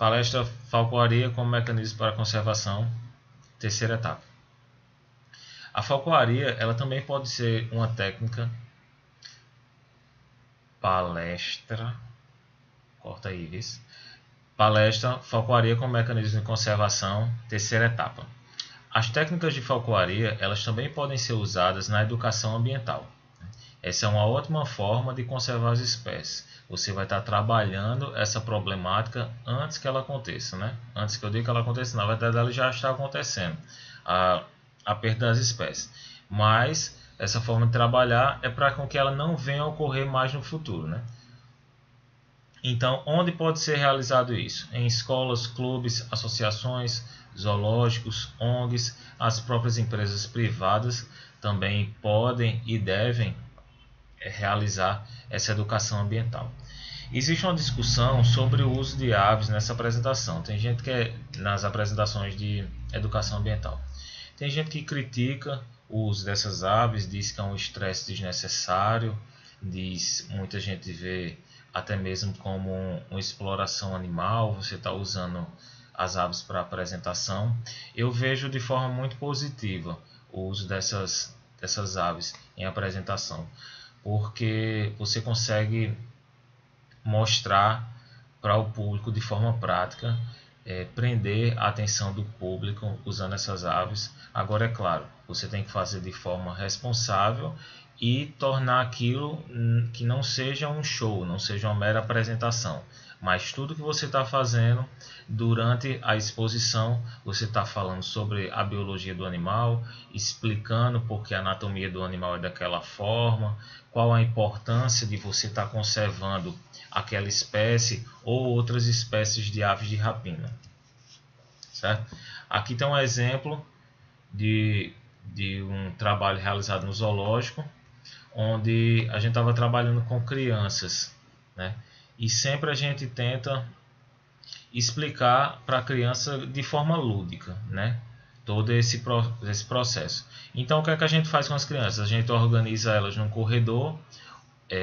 Palestra falcoaria como mecanismo para conservação, terceira etapa. A falcoaria, ela também pode ser uma técnica. Palestra, corta aí, viu? Palestra, falcoaria como mecanismo de conservação, terceira etapa. As técnicas de falcoaria, elas também podem ser usadas na educação ambiental. Essa é uma ótima forma de conservar as espécies. Você vai estar trabalhando essa problemática antes que ela aconteça, né? Antes que eu diga que ela aconteça, na verdade ela já está acontecendo, a perda das espécies. Mas essa forma de trabalhar é para que ela não venha a ocorrer mais no futuro, né? Então, onde pode ser realizado isso? Em escolas, clubes, associações, zoológicos, ONGs, as próprias empresas privadas também podem e devem realizar essa educação ambiental. Existe uma discussão sobre o uso de aves nessa apresentação. Tem gente que nas apresentações de educação ambiental. Tem gente que critica o uso dessas aves, diz que é um estresse desnecessário, muita gente vê até mesmo como uma exploração animal, você está usando as aves para apresentação. Eu vejo de forma muito positiva o uso dessas aves em apresentação, porque você consegue mostrar para o público de forma prática, prender a atenção do público usando essas aves. Agora, é claro, você tem que fazer de forma responsável e tornar aquilo que não seja um show, não seja uma mera apresentação, mas tudo que você está fazendo durante a exposição, você está falando sobre a biologia do animal, explicando porque a anatomia do animal é daquela forma, qual a importância de você estar conservando aquela espécie ou outras espécies de aves de rapina. Certo? Aqui tem um exemplo de um trabalho realizado no zoológico, onde a gente estava trabalhando com crianças, né? E sempre a gente tenta explicar para a criança de forma lúdica, né? Todo esse processo. Então, o que é que a gente faz com as crianças? A gente organiza elas num corredor,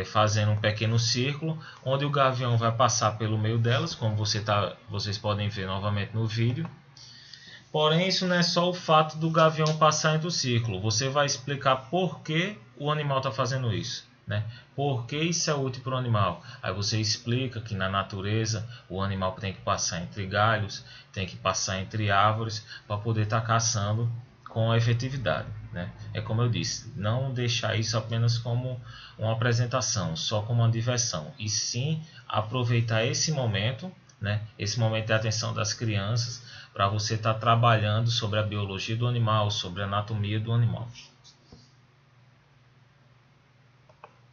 fazendo um pequeno círculo, onde o gavião vai passar pelo meio delas, como vocês podem ver novamente no vídeo. Porém, isso não é só o fato do gavião passar entre o círculo. Você vai explicar por que o animal está fazendo isso, né? Por que isso é útil para o animal. Aí você explica que na natureza o animal tem que passar entre galhos, tem que passar entre árvores para poder estar caçando com efetividade, né? É como eu disse, não deixar isso apenas como uma apresentação, só como uma diversão, e sim aproveitar esse momento, né? Esse momento de atenção das crianças, para você estar trabalhando sobre a biologia do animal, sobre a anatomia do animal.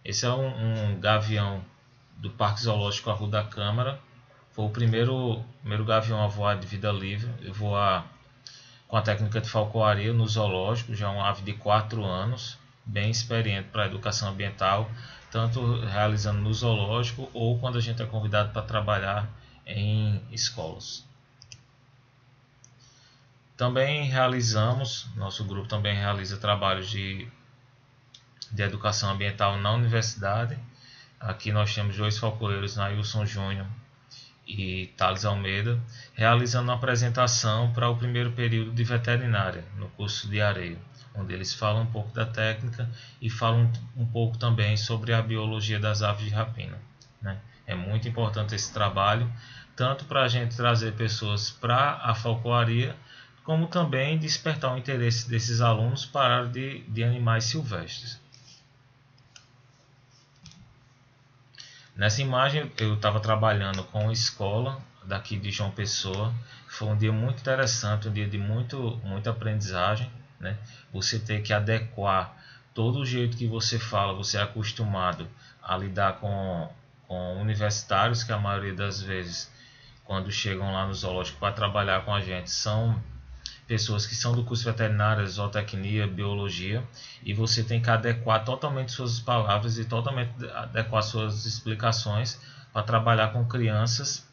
Esse é um gavião do Parque Zoológico Arruda da Câmara. Foi o primeiro gavião a voar de vida livre, voar com a técnica de falcoaria no zoológico. Já é uma ave de 4 anos, bem experiente para a educação ambiental, tanto realizando no zoológico ou quando a gente é convidado para trabalhar em escolas. Também nosso grupo também realiza trabalhos de educação ambiental na universidade. Aqui nós temos 2 falcoeiros, Nailson Júnior e Thales Almeida, realizando uma apresentação para o primeiro período de veterinária no curso de areio, onde eles falam um pouco da técnica e falam um pouco também sobre a biologia das aves de rapina, né? É muito importante esse trabalho, tanto para a gente trazer pessoas para a falcoaria, como também despertar o interesse desses alunos para a área de animais silvestres. Nessa imagem eu estava trabalhando com uma escola daqui de João Pessoa. Foi um dia muito interessante, um dia de muita aprendizagem, né? Você ter que adequar todo o jeito que você fala, você é acostumado a lidar com universitários, que a maioria das vezes, quando chegam lá no zoológico para trabalhar com a gente, são pessoas que são do curso veterinário, zootecnia, biologia, e você tem que adequar totalmente suas palavras e totalmente adequar suas explicações para trabalhar com crianças.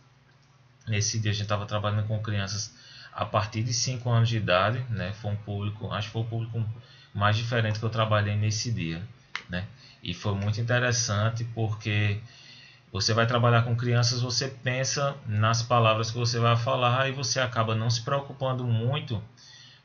Nesse dia a gente estava trabalhando com crianças a partir de 5 anos de idade, né? Foi um público, acho que foi o público mais diferente que eu trabalhei nesse dia, né? E foi muito interessante porque Você vai trabalhar com crianças, você pensa nas palavras que você vai falar e você acaba não se preocupando muito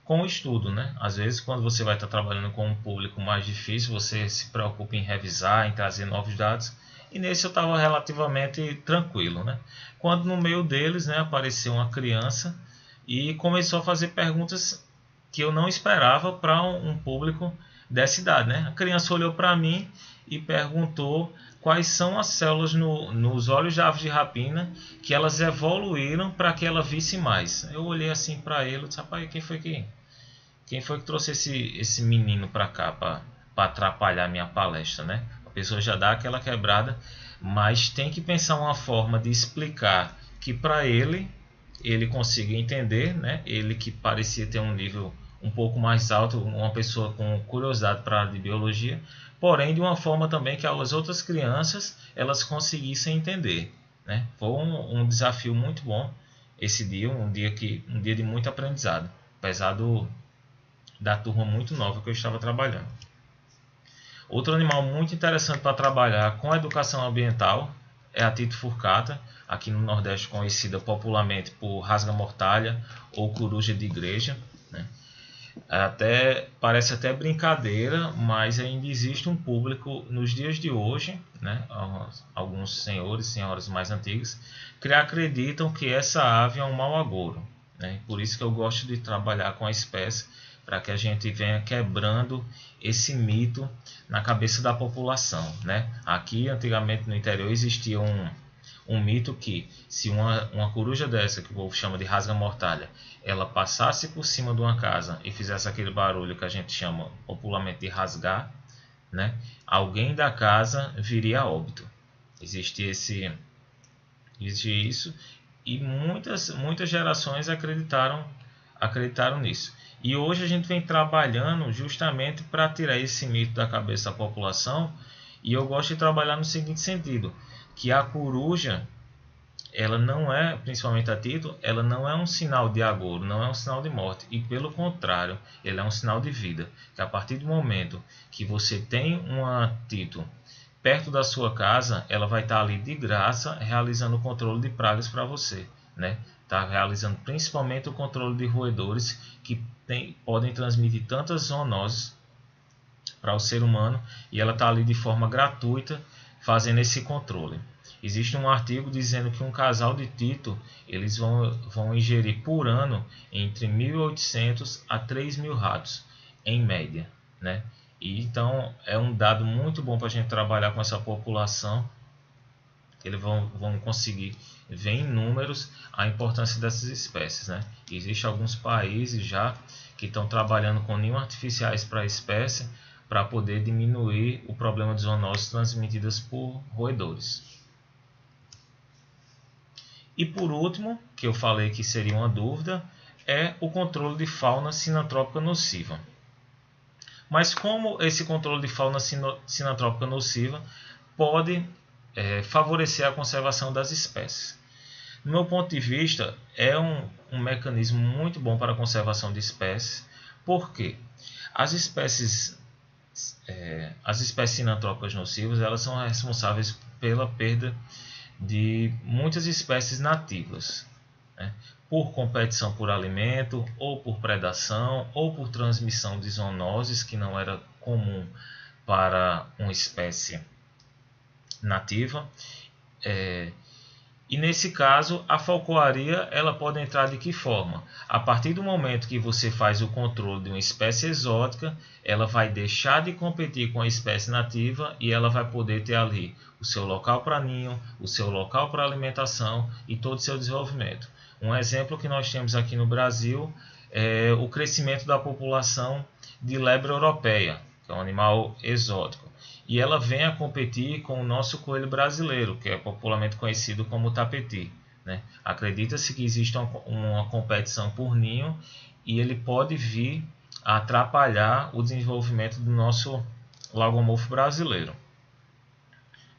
com o estudo, né? Às vezes, quando você vai estar trabalhando com um público mais difícil, você se preocupa em revisar, em trazer novos dados. E nesse eu estava relativamente tranquilo, né? Quando no meio deles, né, apareceu uma criança e começou a fazer perguntas que eu não esperava para um público dessa idade, né? A criança olhou para mim e perguntou quais são as células nos olhos de aves de rapina que elas evoluíram para que ela visse mais. Eu olhei assim para ele e disse, rapaz, quem foi que trouxe esse menino para cá para atrapalhar minha palestra, né? A pessoa já dá aquela quebrada, mas tem que pensar uma forma de explicar que para ele consiga entender, né? Ele que parecia ter um nível um pouco mais alto, uma pessoa com curiosidade para a área de biologia, porém de uma forma também que as outras crianças elas conseguissem entender, né? Foi um desafio muito bom esse dia, um dia de muito aprendizado, apesar da turma muito nova que eu estava trabalhando. Outro animal muito interessante para trabalhar com a educação ambiental é a tito furcata, aqui no Nordeste conhecida popularmente por rasga-mortalha ou coruja de igreja, né? Parece até brincadeira, mas ainda existe um público nos dias de hoje, né? Alguns senhores e senhoras mais antigos, que acreditam que essa ave é um mau agouro, né? Por isso que eu gosto de trabalhar com a espécie, para que a gente venha quebrando esse mito na cabeça da população, né? Aqui, antigamente, no interior, existia um mito que se uma coruja dessa, que o povo chama de rasga-mortalha, ela passasse por cima de uma casa e fizesse aquele barulho que a gente chama popularmente de rasgar, né? Alguém da casa viria a óbito. Existe isso e muitas gerações acreditaram nisso. E hoje a gente vem trabalhando justamente para tirar esse mito da cabeça da população, e eu gosto de trabalhar no seguinte sentido, que a coruja, ela não é, principalmente a tito, ela não é um sinal de agouro, não é um sinal de morte, e pelo contrário, ele é um sinal de vida, que a partir do momento que você tem uma tito perto da sua casa, ela vai estar ali de graça realizando o controle de pragas para você, né? Está realizando principalmente o controle de roedores que podem transmitir tantas zoonoses para o ser humano, e ela está ali de forma gratuita fazendo esse controle. Existe um artigo dizendo que um casal de tito eles vão ingerir por ano entre 1.800 a 3.000 ratos em média, né? E então é um dado muito bom para a gente trabalhar com essa população, que eles vão conseguir ver em números a importância dessas espécies, né? Existem alguns países já que estão trabalhando com ninhos artificiais para a espécie, para poder diminuir o problema de zoonoses transmitidas por roedores. E por último, que eu falei que seria uma dúvida, é o controle de fauna sinantrópica nociva. Mas como esse controle de fauna sinantrópica nociva pode favorecer a conservação das espécies? No meu ponto de vista, é um mecanismo muito bom para a conservação de espécies, porque as espécies sinantrópicas nocivas elas são responsáveis pela perda de muitas espécies nativas, né? Por competição por alimento, ou por predação, ou por transmissão de zoonoses que não era comum para uma espécie nativa. E nesse caso, a falcoaria ela pode entrar de que forma? A partir do momento que você faz o controle de uma espécie exótica, ela vai deixar de competir com a espécie nativa e ela vai poder ter ali o seu local para ninho, o seu local para alimentação e todo o seu desenvolvimento. Um exemplo que nós temos aqui no Brasil é o crescimento da população de lebre europeia, que é um animal exótico. E ela vem a competir com o nosso coelho brasileiro, que é popularmente conhecido como tapeti, né? Acredita-se que existe uma competição por ninho e ele pode vir a atrapalhar o desenvolvimento do nosso lagomorfo brasileiro.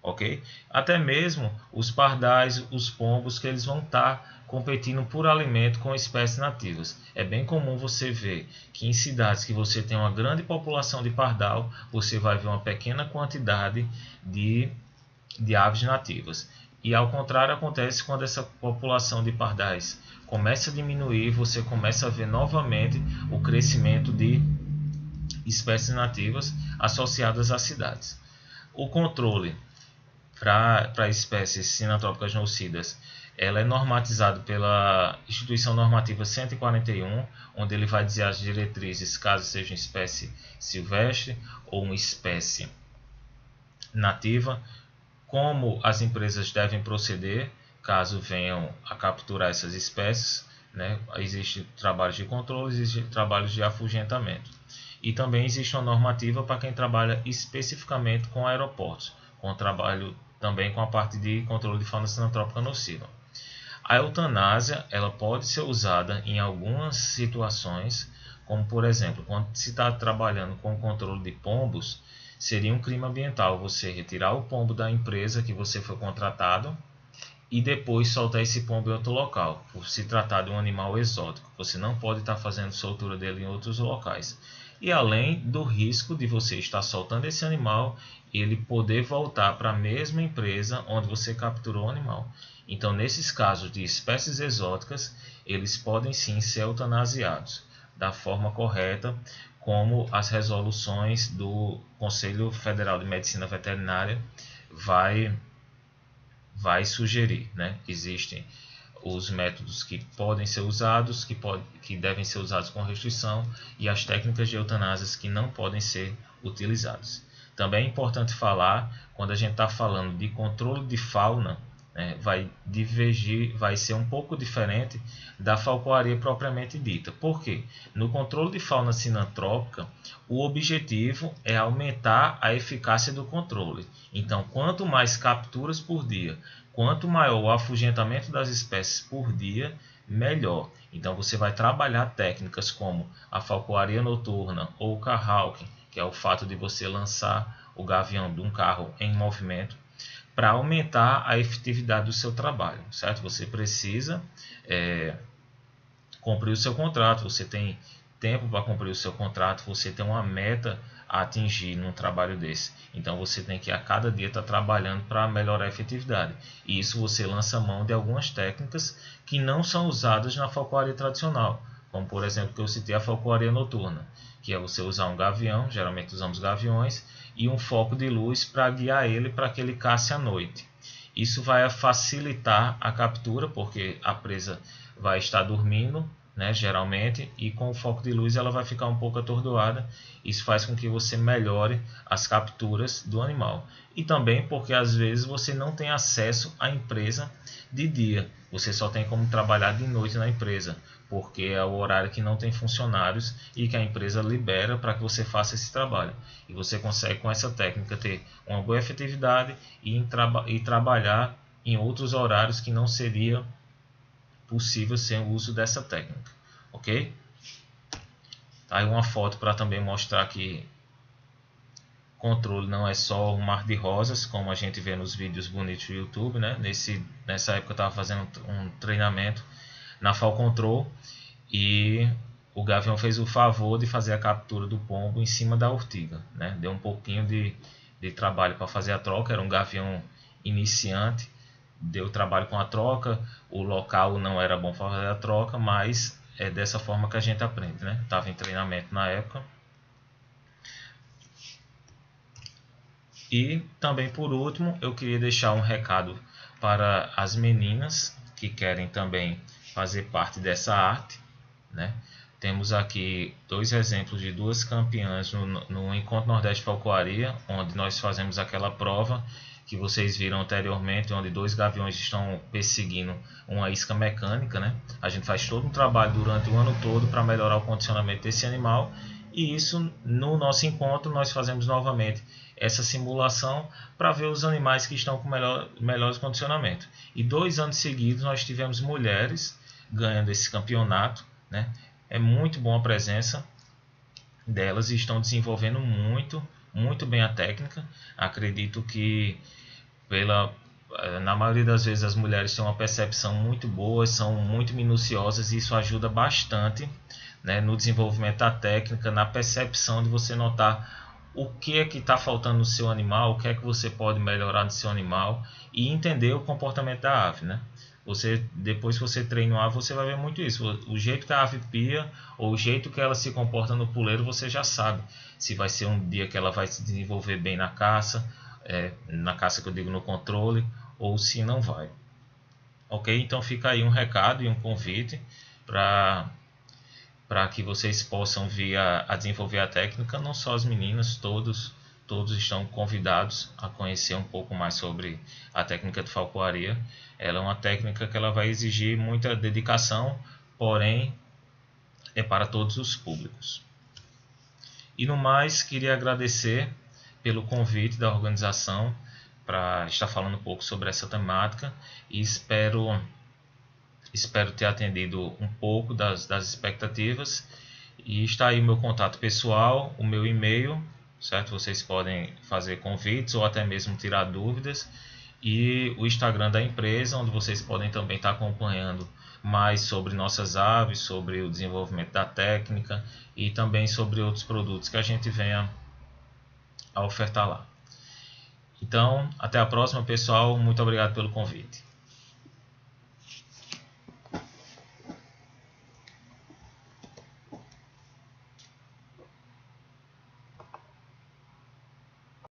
Ok? Até mesmo os pardais, os pombos, que eles vão estar competindo por alimento com espécies nativas. É bem comum você ver que em cidades que você tem uma grande população de pardal, você vai ver uma pequena quantidade de aves nativas. E ao contrário acontece quando essa população de pardais começa a diminuir, você começa a ver novamente o crescimento de espécies nativas associadas às cidades. O controle para espécies sinantrópicas nocidas, ela é normatizado pela Instituição Normativa 141, onde ele vai dizer as diretrizes caso seja uma espécie silvestre ou uma espécie nativa, como as empresas devem proceder caso venham a capturar essas espécies, né? Existem trabalhos de controle, existem trabalhos de afugentamento. E também existe uma normativa para quem trabalha especificamente com aeroportos, com trabalho também com a parte de controle de fauna sinantrópica nociva. A eutanásia ela pode ser usada em algumas situações, como por exemplo, quando se está trabalhando com o controle de pombos, seria um crime ambiental você retirar o pombo da empresa que você foi contratado e depois soltar esse pombo em outro local, por se tratar de um animal exótico. Você não pode estar fazendo soltura dele em outros locais. E além do risco de você estar soltando esse animal e ele poder voltar para a mesma empresa onde você capturou o animal. Então, nesses casos de espécies exóticas, eles podem sim ser eutanasiados da forma correta, como as resoluções do Conselho Federal de Medicina Veterinária vai sugerir, né? Existem os métodos que podem ser usados, que devem ser usados com restrição, e as técnicas de eutanásia que não podem ser utilizadas. Também é importante falar, quando a gente está falando de controle de fauna, vai divergir, vai ser um pouco diferente da falcoaria propriamente dita. Por quê? No controle de fauna sinantrópica, o objetivo é aumentar a eficácia do controle. Então, quanto mais capturas por dia, quanto maior o afugentamento das espécies por dia, melhor. Então, você vai trabalhar técnicas como a falcoaria noturna ou o car hawking, que é o fato de você lançar o gavião de um carro em movimento, para aumentar a efetividade do seu trabalho, certo? Você precisa cumprir o seu contrato, você tem tempo para cumprir o seu contrato, você tem uma meta a atingir num trabalho desse. Então você tem que a cada dia estar trabalhando para melhorar a efetividade. E isso você lança mão de algumas técnicas que não são usadas na falcoaria tradicional, como por exemplo que eu citei a falcoaria noturna, que é você usar um gavião, geralmente usamos gaviões, e um foco de luz para guiar ele para que ele casse à noite. Isso vai facilitar a captura, porque a presa vai estar dormindo, né, geralmente, e com o foco de luz ela vai ficar um pouco atordoada. Isso faz com que você melhore as capturas do animal. E também porque às vezes você não tem acesso à empresa de dia, você só tem como trabalhar de noite na empresa, porque é o horário que não tem funcionários e que a empresa libera para que você faça esse trabalho. E você consegue com essa técnica ter uma boa efetividade e trabalhar em outros horários que não seria possível sem o uso dessa técnica, ok? Tá aí uma foto para também mostrar que controle não é só um mar de rosas, como a gente vê nos vídeos bonitos do YouTube, né? Nessa época eu estava fazendo um treinamento na FalControl e o gavião fez o favor de fazer a captura do pombo em cima da urtiga, né? Deu um pouquinho de trabalho para fazer a troca, era um gavião iniciante, deu trabalho com a troca, o local não era bom para fazer a troca, mas é dessa forma que a gente aprende, né? Estava em treinamento na época. E também por último, eu queria deixar um recado para as meninas que querem também fazer parte dessa arte, né? Temos aqui dois exemplos de duas campeãs no Encontro Nordeste Falcoaria, onde nós fazemos aquela prova que vocês viram anteriormente, onde dois gaviões estão perseguindo uma isca mecânica, né? A gente faz todo um trabalho durante o ano todo para melhorar o condicionamento desse animal, e isso no nosso encontro nós fazemos novamente essa simulação para ver os animais que estão com melhores condicionamento. E 2 anos seguidos nós tivemos mulheres ganhando esse campeonato, né? É muito bom a presença delas e estão desenvolvendo muito bem a técnica. Acredito que na maioria das vezes as mulheres têm uma percepção muito boa, são muito minuciosas e isso ajuda bastante, né, no desenvolvimento da técnica, na percepção de você notar o que é que está faltando no seu animal, o que é que você pode melhorar no seu animal e entender o comportamento da ave, né? Depois que você treina a ave, você vai ver muito isso. O jeito que a ave pia ou o jeito que ela se comporta no puleiro, você já sabe se vai ser um dia que ela vai se desenvolver bem na caça que eu digo no controle, ou se não vai. Ok? Então fica aí um recado e um convite para que vocês possam vir a desenvolver a técnica. Não só as meninas, todos estão convidados a conhecer um pouco mais sobre a técnica de falcoaria. Ela é uma técnica que ela vai exigir muita dedicação, porém é para todos os públicos. E no mais, queria agradecer pelo convite da organização para estar falando um pouco sobre essa temática e espero ter atendido um pouco das expectativas. E está aí o meu contato pessoal, o meu e-mail, certo? Vocês podem fazer convites ou até mesmo tirar dúvidas. E o Instagram da empresa, onde vocês podem também estar acompanhando mais sobre nossas aves, sobre o desenvolvimento da técnica e também sobre outros produtos que a gente venha a ofertar lá. Então, até a próxima, pessoal. Muito obrigado pelo convite.